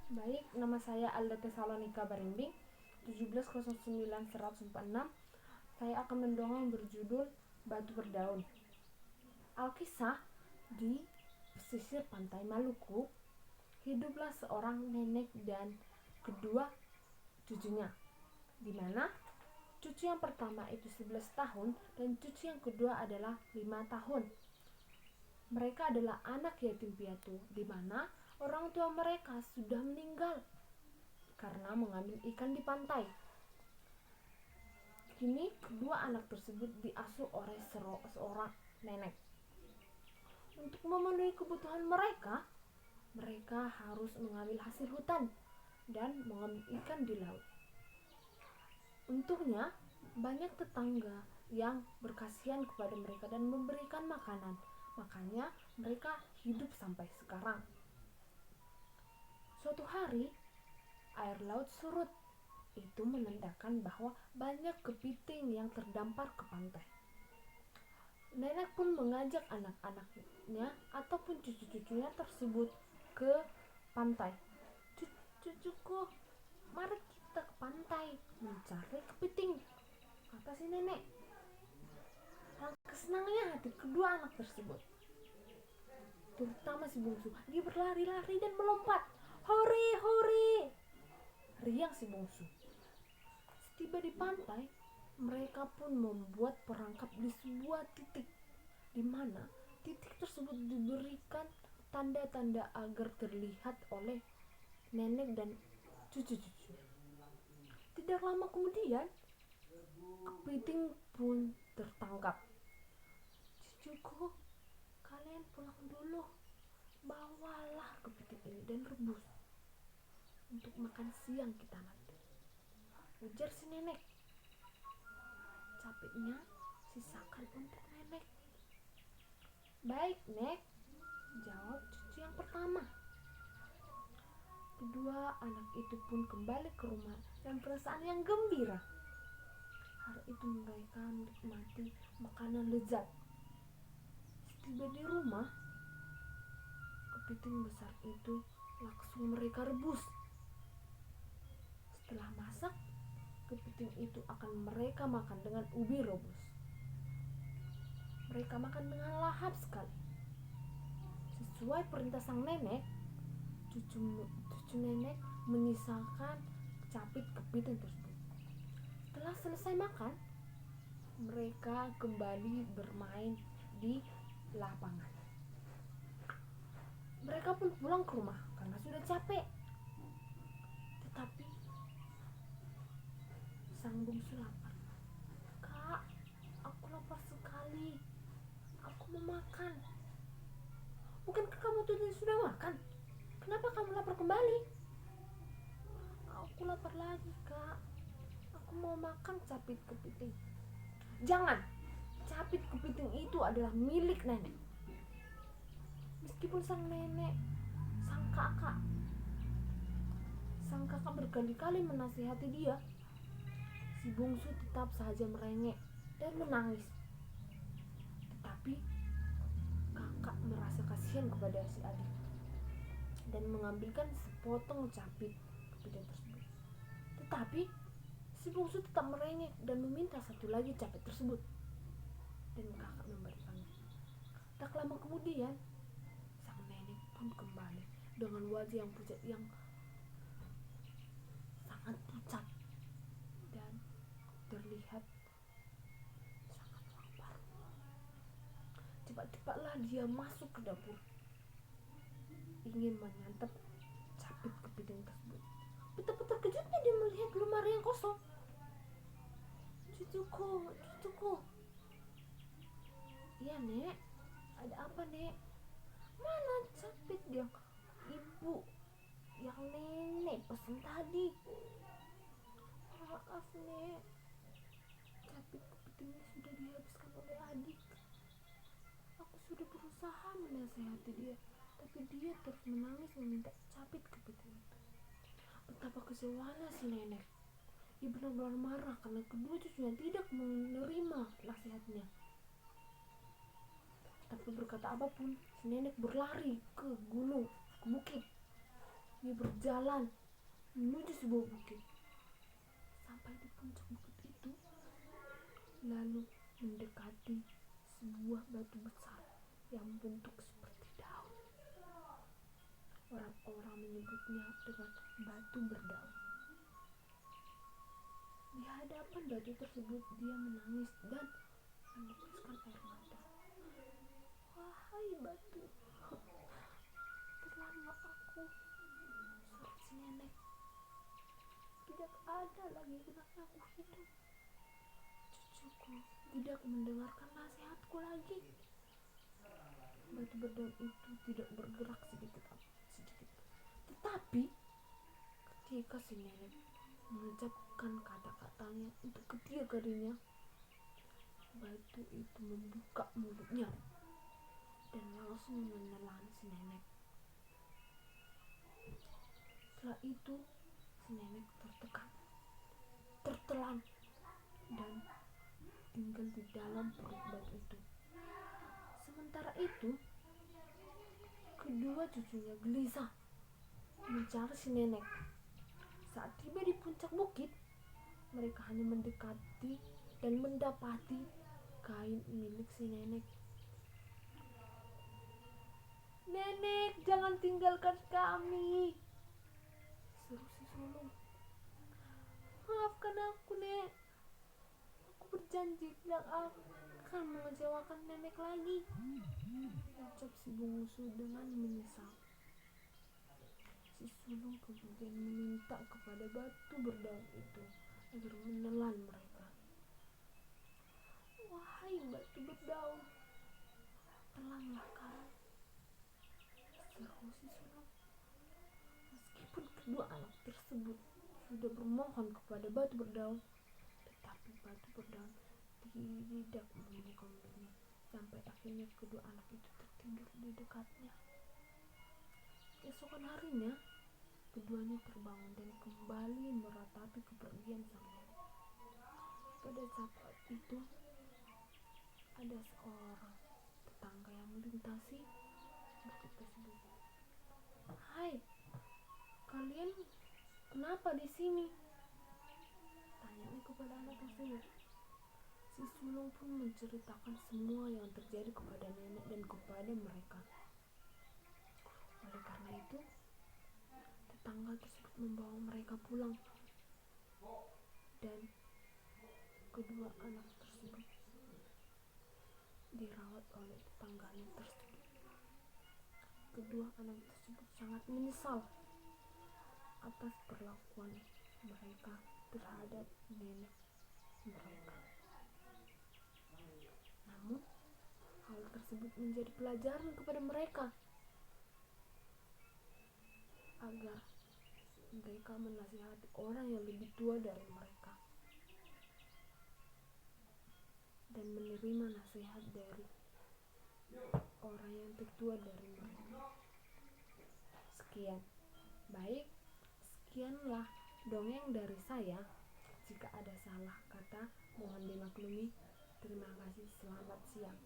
Baik, nama saya Alda Tesalonika Barimbing, 1709-146. Saya akan mendongeng berjudul Batu Berdaun. Alkisah, di pesisir pantai Maluku, hiduplah seorang nenek dan kedua cucunya, di mana cucu yang pertama itu 11 tahun dan cucu yang kedua adalah 5 tahun. Mereka adalah anak yatim piatu, di mana orang tua mereka sudah meninggal karena mengambil ikan di pantai. Kini kedua anak tersebut diasuh oleh seorang nenek. Untuk memenuhi kebutuhan mereka, mereka harus mengambil hasil hutan dan mengambil ikan di laut. Untungnya, banyak tetangga yang berkasihan kepada mereka dan memberikan makanan. Makanya mereka hidup sampai sekarang. Suatu hari, air laut surut. Itu menandakan bahwa banyak kepiting yang terdampar ke pantai. Nenek pun mengajak anak-anaknya ataupun cucu-cucunya tersebut ke pantai. Cucuku, mari kita ke pantai mencari kepiting, kata si nenek. Alangkah senangnya hati kedua anak tersebut, terutama si bungsu. Dia berlari-lari dan melompat. Hore, hore, riang si bungsu. Setiba di pantai, mereka pun membuat perangkap di sebuah titik, di mana titik tersebut diberikan tanda-tanda agar terlihat oleh nenek dan cucu-cucu. Tidak lama kemudian, kepiting pun tertangkap. Cucuku, kalian pulang dulu. Bawalah kepiting ini dan rebus untuk makan siang kita nanti, ujar si nenek. Capitnya sisakan untuk nenek. Baik, Nek, jawab cucu yang pertama. Kedua anak itu pun kembali ke rumah dan perasaan yang gembira. Hari itu mereka menikmati makanan lezat. Setiba di rumah, kepiting besar itu langsung mereka rebus. Setelah masak, kepiting itu akan mereka makan dengan ubi rebus. Mereka makan dengan lahap sekali. Sesuai perintah sang nenek, cucu nenek menyisakan capit kepiting tersebut. Setelah selesai makan, mereka kembali bermain di lapangan. Mereka pun pulang ke rumah karena sudah capek. Tetapi sang bungsu lapar. Kak, aku lapar sekali. Aku mau makan. Bukankah kamu tadi sudah makan? Kenapa kamu lapar kembali? Aku lapar lagi, Kak. Aku mau makan capit kepiting. Jangan. Capit kepiting itu adalah milik nenek. Meskipun sang kakak berkali-kali menasihati dia, si bungsu tetap saja merengek dan menangis. Tetapi kakak merasa kasihan kepada si adik dan mengambilkan sepotong capit kepiting tersebut. Tetapi si bungsu tetap merengek dan meminta satu lagi capit tersebut, dan kakak memberikannya. Tak lama kemudian, sang nenek pun kembali dengan wajah yang sangat pucat dan terlihat sangat lapar. Cepat-cepatlah dia masuk ke dapur, ingin menyantap capit kepiting tersebut. Betapa terkejutnya dia melihat lemari yang kosong. Cucuku. Iya, Nek. Ada apa, Nek? Mana capit yang ibu, yang nenek pesan tadi? Maaf, Nek. Capit kepitingnya sudah dihabiskan oleh adik. Aku sudah berusaha menasihati dia, tapi dia terus menangis meminta capit kepiting itu. Betapa kecewaannya si nenek. Ia benar-benar marah karena kedua cucunya tidak menerima nasihatnya. Tapi berkata apapun, si nenek berlari ke gunung, ke bukit. Dia berjalan menuju sebuah bukit. Sampai di puncak bukit itu, lalu mendekati sebuah batu besar yang bentuk seperti daun. Orang-orang menyebutnya dengan batu berdaun. Di hadapan batu tersebut dia menangis dan meneteskan air mata. Wahai batu, telanlah aku, suara si nenek. Tidak ada lagi gunanya aku hidup. Cucuku tidak mendengarkan nasihatku lagi. Batu berdaun itu tidak bergerak sedikit. Tetapi ketika si nenek mengucapkan kata-katanya untuk ketiga kalinya, batu itu membuka mulutnya dan langsung menelan si nenek. Setelah itu si nenek tertelan dan tinggal di dalam perut batu itu. Sementara itu kedua cucunya gelisah mencari si nenek. Saat tiba di puncak bukit, mereka hanya mendekati dan mendapati kain milik si nenek. "Nenek, jangan tinggalkan kami," seru si sulung. "Maafkan aku, Nek. Aku berjanji tidak akan mengecewakan nenek lagi," ucap si bungsu dengan menyesal. Si sulung kemudian meminta kepada batu berdaun itu agar menelan mereka. "Wahai batu berdaun, telanlah kami," seru si sulung. Meskipun kedua anak tersebut sudah bermohon kepada batu berdaun, tetapi batu berdaun tidak membuka mulutnya, sampai akhirnya kedua anak itu tertidur di dekatnya. Keesokan harinya, keduanya terbangun dan kembali meratapi kepergian sang nenek. Pada saat itu, ada seorang tetangga yang melintasi bukit tersebut. "Hai, kalian kenapa di sini?" tanyanya kepada anak tersebut. Si sulung pun menceritakan semua yang terjadi kepada nenek dan kepada mereka. Oleh karena itu, tetangga tersebut membawa mereka pulang dan kedua anak tersebut dirawat oleh tetangganya tersebut. Kedua anak tersebut sangat menyesal atas perlakuan mereka terhadap nenek mereka. Namun, hal tersebut menjadi pelajaran kepada mereka agar mereka menasihati orang yang lebih tua dari mereka dan menerima nasihat dari orang yang tertua dari mereka. Sekianlah dongeng dari saya. Jika ada salah kata, mohon dimaklumi. Terima kasih. Selamat siang.